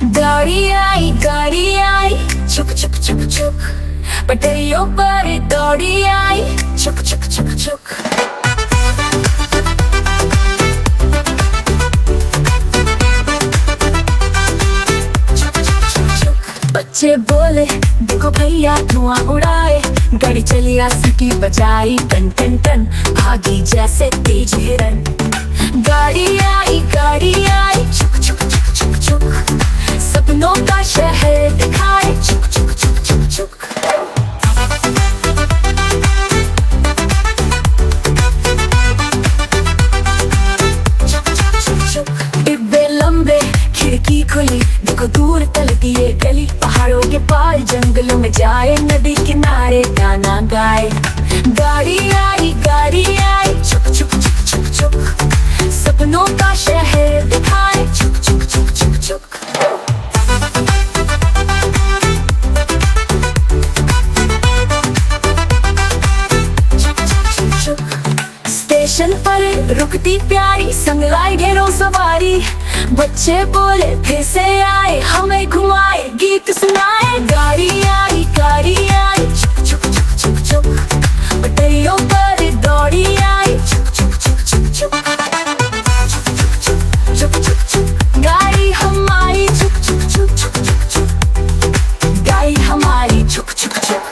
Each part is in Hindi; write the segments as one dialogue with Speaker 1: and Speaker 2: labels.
Speaker 1: गाड़ी आई, चुक चुक चुक चुक, पटरियों पर दौड़ी आई, चुक चुक चुक चुक। बच्चे बोले देखो भैया धुआं उड़ाए, गाड़ी चली आंसू की बजाई, टन टन टन भागी जैसे तेज हिरन। गाड़ी आई, चुक चुक चुक चुक चुक, सपनों का शहर दिखाए, चुक चुक चुक चुक चुक। डिब्बे लंबे, खिड़की खुली, देखो दूर तलती है गली, पहाड़ों के पार जंगलों में जाए, नदी किनारे गाना गाए। गाड़ी आई, चुक चुक चुक चुक चुक, सपनों का शहर दिखाए, चुक चुक चुक चुक चुक। स्टेशन पर रुकती प्यारी, संग लाई ढेरों सवारी, बच्चे बोले फिर से आए, हमें घुमाए गीत सुनाए। गाड़ी आई, चुक चुक चुक चुक चुक, पटरियों पर दौड़ी आई, चुक चुक चुक चुक चुक, चुक चुक चुक। गाड़ी हमारी चुक चुक चुक चुक चुक चुक, गाड़ी हमारी चुक चुक चुक।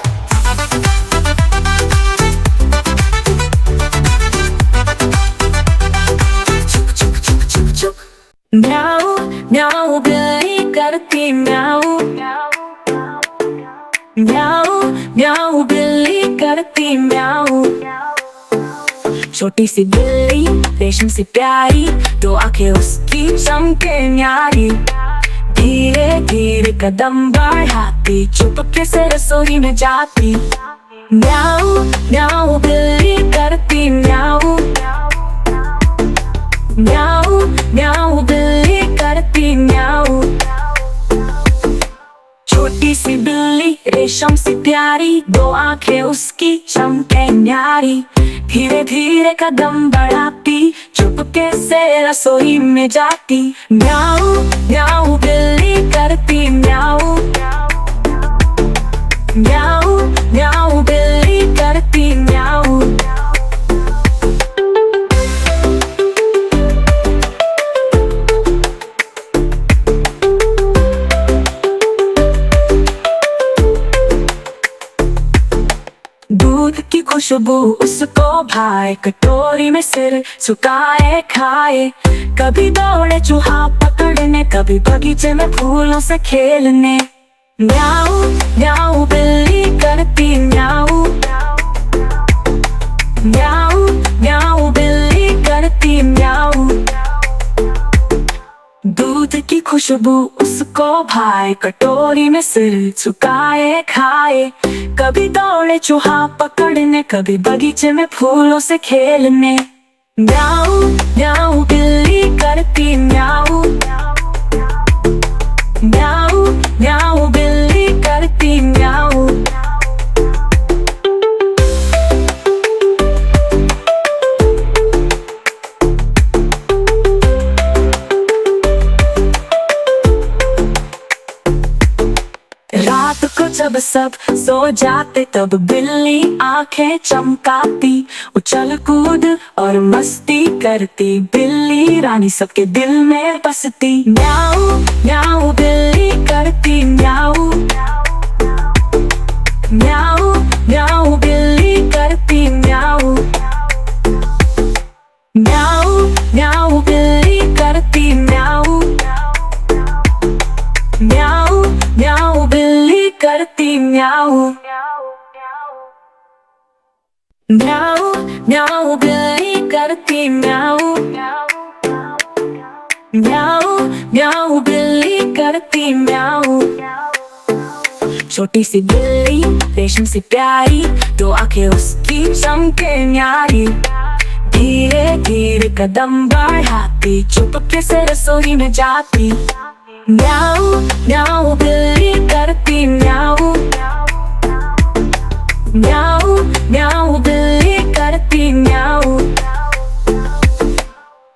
Speaker 1: म्याऊ म्याऊ बिल्ली करती म्याऊ, म्याऊ म्याऊ बिल्ली करती म्याऊ। छोटी सी बिल्ली रेशम सी प्यारी, दो आंखें उसकी चमके न्यारी, धीरे धीरे कदम बढ़ाती, चुपके से रसोई में जाती। म्याऊ म्याऊ बिल्ली करती म्याऊ, म्याऊ म्याऊ बिल्ली करती म्याऊ। छोटी सी बिल्ली रेशम सी प्यारी, दो आंखें उसकी चमके न्यारी, धीरे धीरे कदम बढ़ाती, चुपके से रसोई में जाती। म्याऊ म्याऊ बिल्ली करती म्याऊ, म्याऊ म्याऊ बिल्ली करती म्याऊ। दूध की खुशबू उसको भाए, कटोरी में सिर झुकाए खाए, कभी दौड़े चूहा पकड़ने, कभी बगीचे में फूलों से खेलने। म्याऊ म्याऊ बिल्ली करती म्याऊ, म्याऊ म्याऊ बिल्ली करती म्याऊ। दूध की खुशबू उसको भाए, कटोरी में सिर झुकाए खाए, कभी दौड़े चूहा पकड़ने, कभी बगीचे में फूलों से खेलने। म्याऊ म्याऊ बिल्ली करती म्याऊ, म्याऊ म्याऊ बिल्ली करती म्याऊ। रात को जब सब सो जाते, तब बिल्ली आंखें चमकाती, उछल कूद और मस्ती करती, बिल्ली रानी सबके दिल में बसती। म्याऊ म्याऊ बिल्ली करती म्याऊ, म्याऊ म्याऊ बिल्ली करती म्याऊ, म्याऊ म्याऊ बिल्ली करती म्याऊ, म्याऊ म्याऊ बिल्ली करती म्याऊ, म्याऊ म्याऊ बिल्ली करती म्याऊ, म्याऊ म्याऊ बिल्ली करती म्याऊ। छोटी सी बिल्ली रेशम सी प्यारी, दो आंखें उसकी चमके न्यारी, धीरे धीरे कदम बढ़ाती, चुपके से रसोई में जाती। म्याऊ म्याऊ बिल्ली करती म्याऊ, म्याऊ म्याऊ बिल्ली करती म्याऊ।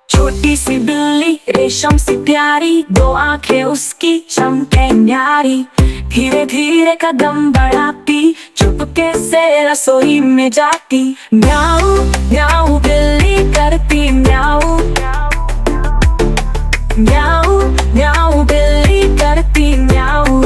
Speaker 1: छोटी सी बिल्ली रेशम सी प्यारी, दो आंखें उसकी की चमके न्यारी, धीरे धीरे कदम बढ़ाती, चुपके से रसोई में जाती। म्याऊ म्याऊ बिल्ली करती म्याऊ, म्याऊ म्याऊ बिल्ली करती म्याऊ।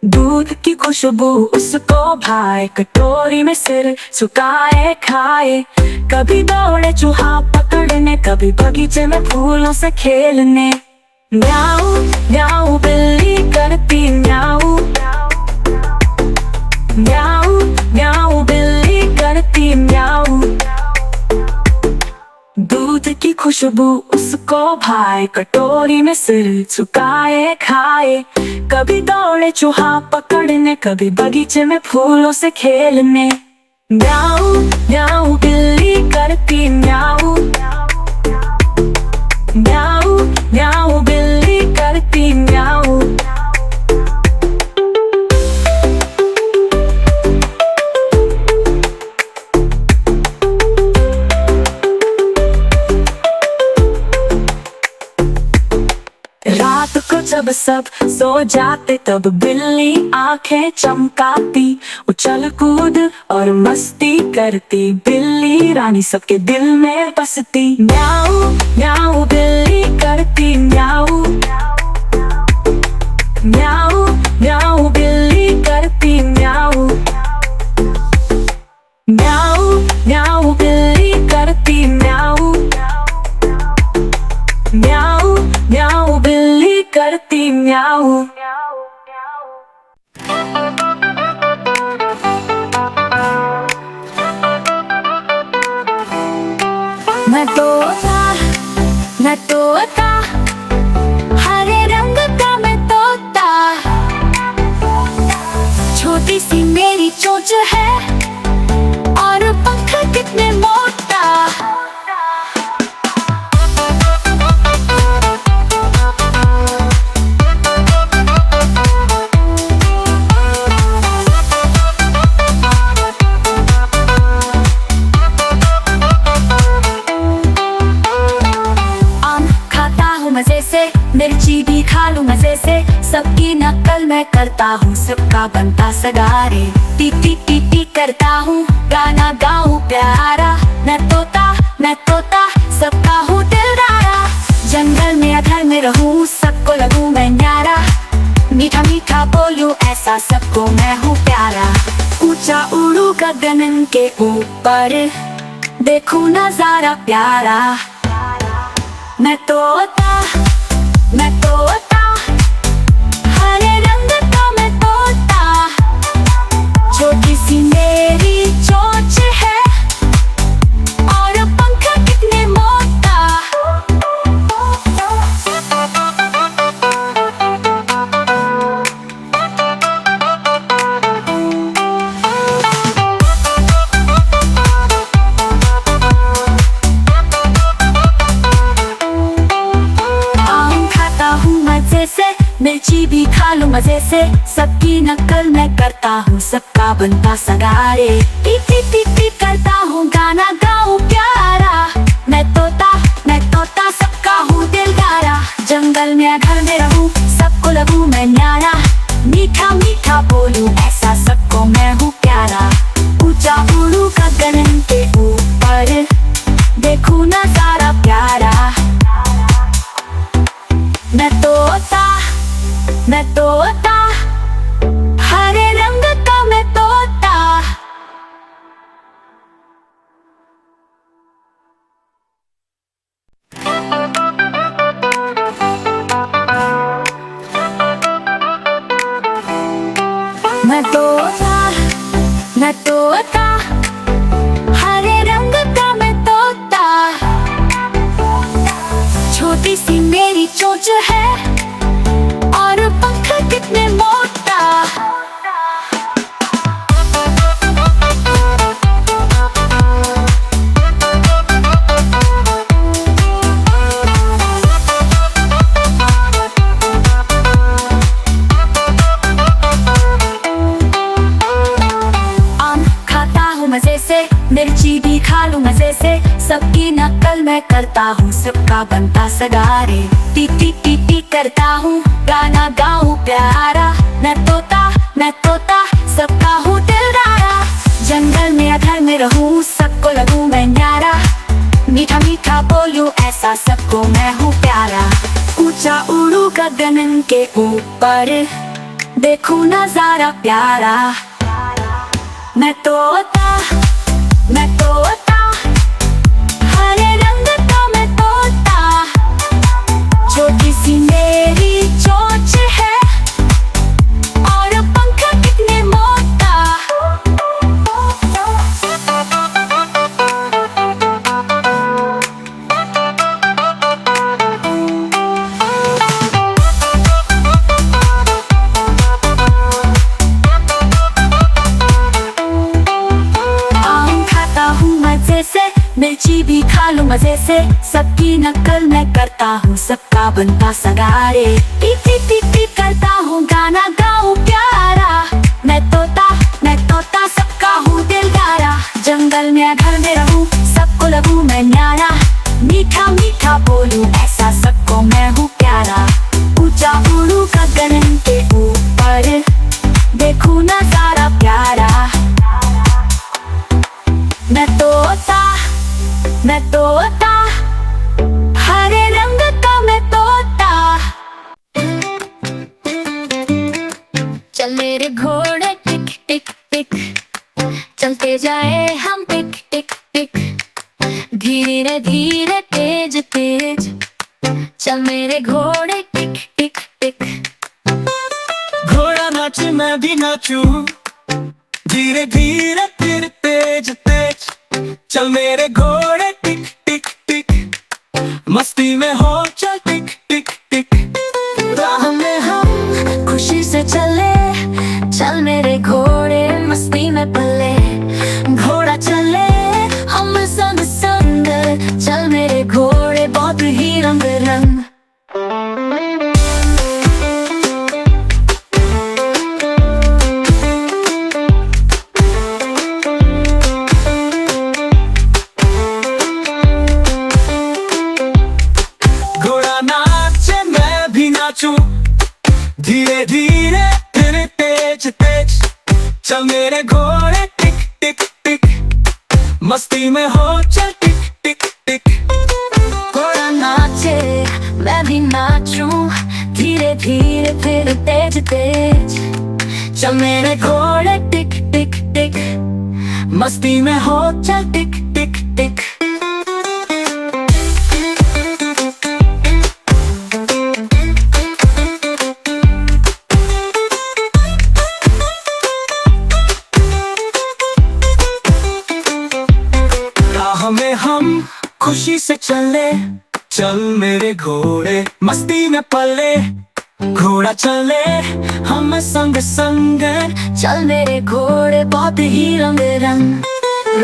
Speaker 1: दूध की खुशबू उसको भाए, कटोरी में सिर झुकाए खाए। कभी दौड़े चूहा पकड़ने, कभी बगीचे में फूलों से खेलने। म्याऊ म्याऊ बिल्ली करती म्याऊ, म्याऊ म्याऊ बिल्ली करती म्याऊ। दूध की खुशबू उसको भाए, कटोरी में सिर झुकाए खाए। कभी दौड़े चूहा पकड़ने, कभी बगीचे में फूलों से खेलने। म्याऊ म्याऊ बिल्ली करती म्याऊ, म्याऊ म्याऊ बिल्ली करती म्याऊ। रात को जब सब सो जाते, तब बिल्ली आंखें चमकाती, उछल कूद और मस्ती करती। बिल्ली रानी सबके दिल में बसती। म्याऊ म्याऊ बिल्ली करती म्याऊ, म्याऊ म्याऊ बिल्ली करती म्याऊ, म्याऊ म्याऊ बिल्ली करती म्याऊ, म्याऊ म्याऊ बिल्ली करती म्याऊ। मैं तोता, हरे रंग का मैं तोता। छोटी सी मेरी चोंच है और पंख कितने मोटा। मजे से मिर्ची भी खा लूं मजे से, सबकी नकल मैं करता हूँ, सबका बनता सगारे। टी टी टी टी करता हूँ, गाना गाऊं प्यारा। मैं तोता सबका हूँ दिलदारा। जंगल में अधर में रहूं, सबको लगूं मैं न्यारा। मीठा मीठा बोलूं, ऐसा सबको मैं हूँ प्यारा। ऊंचा उड़ूं गगन के ऊपर, देखूं नजारा प्यारा। मैं तोता, हरे रंग का मैं तोता। छोटी सी मेरी चोंच है और पंख कितने मोटा। मिर्ची भी खा लूं मजे से, सबकी नकल मैं करता हूँ, सबका बनता सगारे। टी टी टी टी करता हूँ, गाना गाऊं प्यारा। मैं तोता सबका हूँ दिलदारा। जंगल में घर में रहूं, सबको लगूं मैं न्यारा। मीठा मीठा बोलूं, ऐसा सबको मैं हूँ प्यारा। ऊंचा उड़ूं गगन के ऊपर, देखूं नजारा प्यारा। मैं तोता, हरे रंग का मैं तोता। मैं तोता, हरे रंग का मैं तोता। छोटी सी मेरी चोंच है और पंख कितने मोटा। मिर्ची भी खा लूं मजे से, सबकी नकल मैं करता हूँ, सबका बनता सगारे। टी टी टी टी करता हूँ, गाना गाऊं प्यारा। मैं तोता सबका हूँ दिलदारा। जंगल में अधर में रहूं, सबको लगूं मैं न्यारा। मीठा मीठा बोलूं, ऐसा सबको मैं हूँ प्यारा। ऊंचा उड़ू गगन के ऊपर, देखूं नजारा प्यारा। मैं तोता हरे रंग का मैं तोता। छोटी सी मेरी चोंच है और पंख कितने मोटा। मिर्ची भी खा लूं मजे से, सबकी नकल मैं करता हूँ, सबका बनता सगारे। टी टी टी टी करता हूँ, गाना गाऊं प्यारा। मैं तोता सबका हूँ दिलदारा। जंगल में घर में रहूं, सबको लगूं मैं न्यारा। मीठा मीठा बोलूं, ऐसा सबको मैं हूँ प्यारा। ऊंचा उड़ूं गगन के ऊपर, देखूं नजारा प्यारा। मैं तोता हरे रंग का मैं तोता। चल मेरे घोड़े टिक टिक टिक, चलते जाए हम टिक टिक टिक। धीरे धीरे तेज तेज, चल मेरे घोड़े टिक टिक टिक।
Speaker 2: घोड़ा नाचे मैं भी नाचूं, धीरे धीरे फिर तेज तेज। चल मेरे घोड़े टिक टिक टिक, मस्ती में हो चल टिक टिक टिक।
Speaker 1: राह में हम खुशी से चले, चल मेरे घोड़े मस्ती में पले। घोड़ा चले हम संग संग, चल मेरे घोड़े बहुत ही रंग रंग।
Speaker 2: धीरे धीरे फिर तेज तेज, चल मेरे घोड़े टिक टिक टिक, मस्ती में हो चल टिक टिक टिक।
Speaker 1: घोड़ा नाचे मैं भी नाचूं, धीरे धीरे फिर तेज तेज। चल मेरे घोड़े टिक टिक टिक,
Speaker 2: मस्ती में हो चल टिक टिक टिक। में हम खुशी से चले, चल मेरे घोड़े मस्ती में पले। घोड़ा चले हम संग संग,
Speaker 1: चल मेरे घोड़े बहुत ही रंग रंग।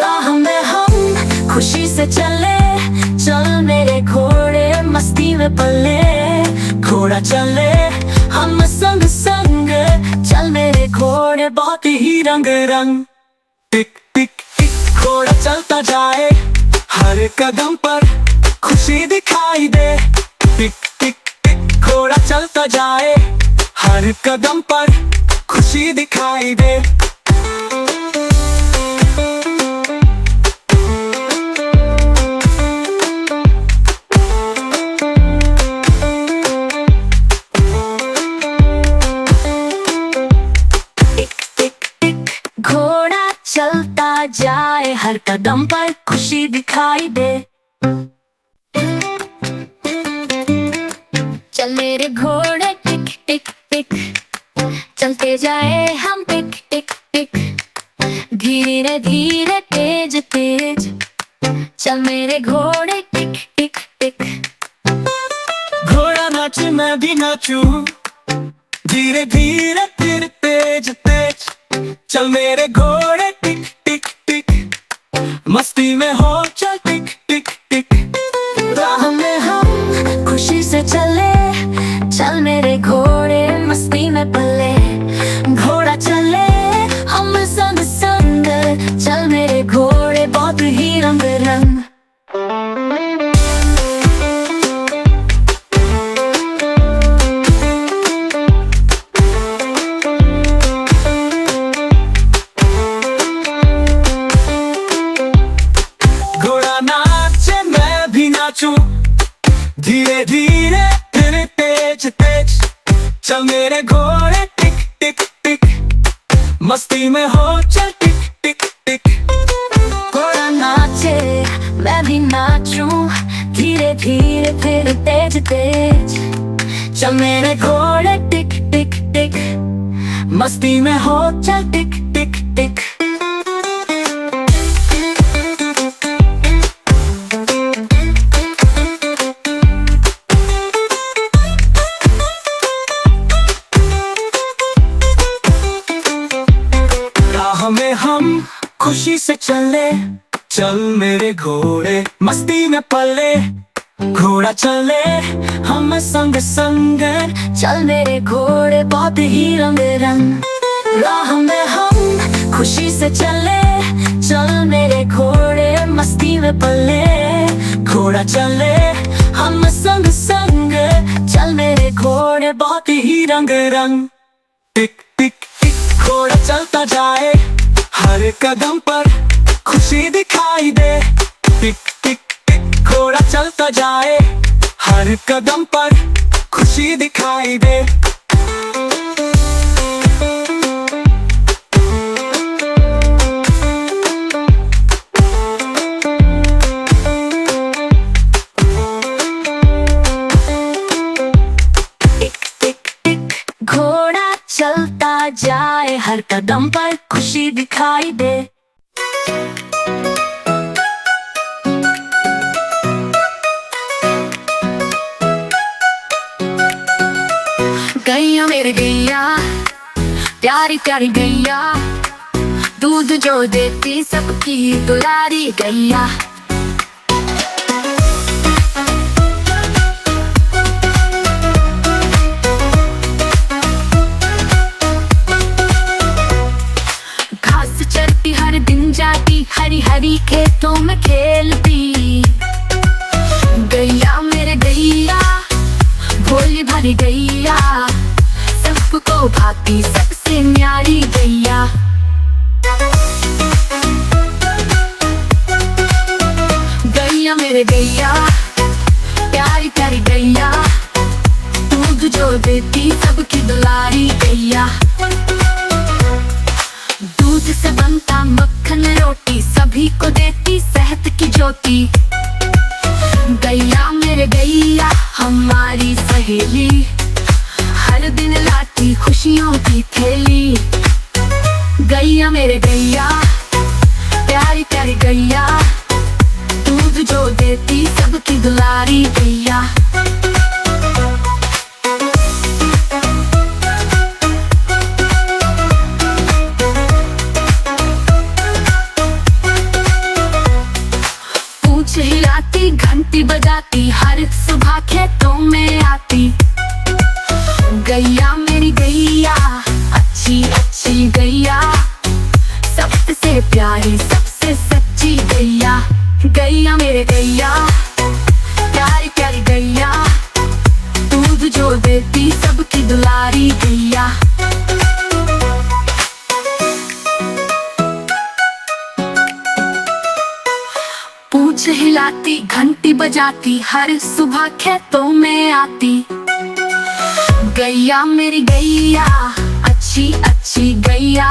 Speaker 1: राह में हम खुशी से चले, चल मेरे घोड़े मस्ती में पले।
Speaker 2: घोड़ा चले
Speaker 1: हम संग संग, चल मेरे घोड़े बहुत ही रंग रंग।
Speaker 2: टिक टिक टिक घोड़ा चलता जाए, हर कदम पर खुशी दिखाई दे। टिक टिक टिक घोड़ा चलता जाए, हर कदम पर खुशी दिखाई दे।
Speaker 1: चलता जाए, हर कदम पर खुशी दिखाई दे। चल मेरे घोड़े टिक टिक टिक, चलते जाए हम टिक टिक टिक। धीरे धीरे तेज तेज, चल मेरे घोड़े टिक टिक टिक।
Speaker 2: घोड़ा नाचे मैं भी नाचूं, धीरे धीरे फिर तेज तेज। चल मेरे घोड़े टिक टिक टिक, मस्ती में हो चल टिक टिक टिक।
Speaker 1: राह में हम खुशी से चले, चल मेरे घोड़े मस्ती में पले। घोड़ा चले हम संग संग, चल मेरे घोड़े बहुत
Speaker 2: मस्ती में हो चल टिक टिक टिक।
Speaker 1: घोड़ा नाचे मैं भी नाचूं, धीरे धीरे फिर तेज तेज। चल मेरे घोड़े टिक टिक टिक,
Speaker 2: मस्ती में हो चल टिक टिक टिक। राह में हम खुशी से चले, चल मेरे घोड़े मस्ती में पले। घोड़ा चले हम संग संग,
Speaker 1: चल मेरे घोड़े बहुत ही रंग रंग। राह में हम खुशी से चले, चल मेरे घोड़े मस्ती में पले।
Speaker 2: घोड़ा चले
Speaker 1: हम संग संग, चल मेरे घोड़े बहुत ही रंग रंग।
Speaker 2: टिक टिक टिक घोड़ा चलता जाए, हर कदम पर खुशी दिखाई दे। टिक टिक टिक घोड़ा चलता जाए, हर कदम पर खुशी दिखाई दे।
Speaker 1: घोड़ा चलता जाए, हर कदम पर खुशी दिखाई दे। गैया मेरे गैया, प्यारी प्यारी गैया, दूध जो देती सबकी दुलारी गैया। घास चरती हर दिन जाती, हरी हरी खेतों में खेलती। गैया मेरे गैया, भोली भाली गैया, सबको भाती सबसे न्यारी गैया। गैया मेरे गैया, प्यारी प्यारी गैया, दूध जो देती सबकी दुलारी गैया। दूध से बनता मक्खन रोटी, सभी को देती सेहत की ज्योति। गैया मेरे गैया हमारी सहेली, हर दिन लाती खुशियों की थैली। गैया मेरे गैया, प्यारी प्यारी गैया, दूध जो देती सबकी दुलारी गैया। पूंछ हिलाती घंटी बजाती, हर सुबह खेतों में आती। गैया मेरी गैया, अच्छी अच्छी गैया, सबसे प्यारी सबसे सच्ची गैया। गैया मेरे गैया, प्यारी प्यारी गैया, दूध जो देती सबकी दुलारी गैया। पूंछ हिलाती घंटी बजाती, हर सुबह खेतों में आती। गैया मेरी गैया, अच्छी अच्छी गैया,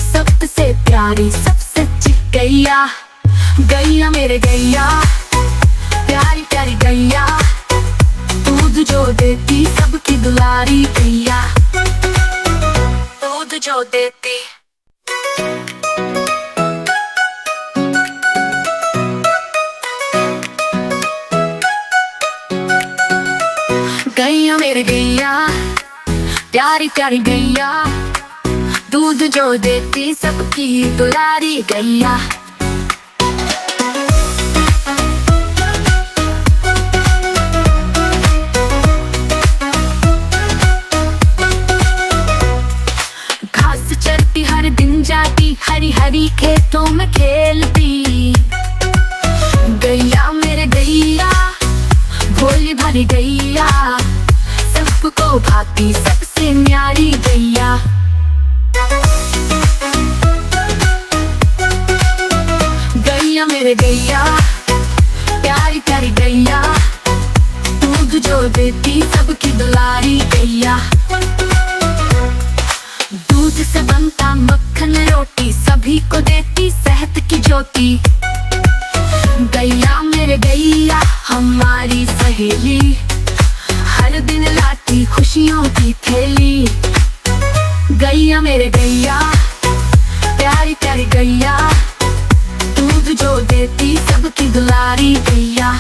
Speaker 1: सबसे प्यारी सबसे सच्ची गैया। गैया मेरे गैया, प्यारी प्यारी गैया, दूध जो देती सबकी दुलारी गैया। दूध जो देती गैया मेरे गैया, प्यारी प्यारी गैया, दूध जो देती सबकी दुलारी गैया। घास चरती हर दिन जाती, हरी हरी खेतों में खेलती। गैया मेरे गैया, भोली भाली गैया, सबको भाती सबसे न्यारी गैया। गैया मेरे गैया, प्यारी प्यारी गैया, दूध जो देती सबकी दुलारी गैया। दूध से बनता होती। गैया मेरे गैया हमारी सहेली, हर दिन लाती खुशियों की थैली। गैया मेरे गैया प्यारी प्यारी गैया, दूध जो देती सबकी दुलारी गैया।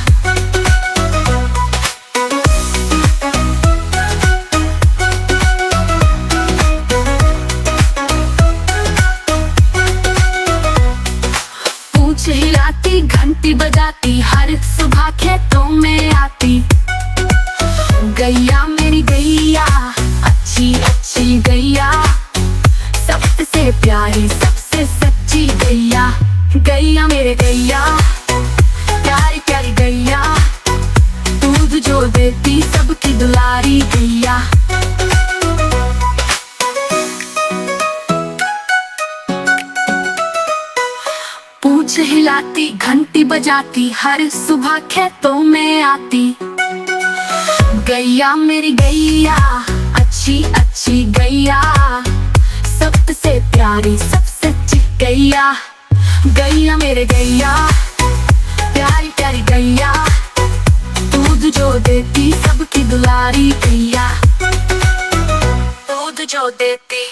Speaker 1: पूंछ हिलाती घंटी बजाती, हर सुबह खेतों में आती। गैया मेरी गैया अच्छी अच्छी गैया, सबसे प्यारी सबसे सच्ची गैया। गैया मेरे गैया प्यारी प्यारी गैया, दूध जो देती सबकी दुलारी गैया। पूंछ हिलाती घंटी बजाती, हर सुबह खेतों में आती। गैया मेरी गैया अच्छी अच्छी गैया, सबसे प्यारी सबसे अच्छी गैया। गैया मेरे गैया प्यारी प्यारी गैया, दूध जो देती सबकी दुलारी गैया। दूध जो देती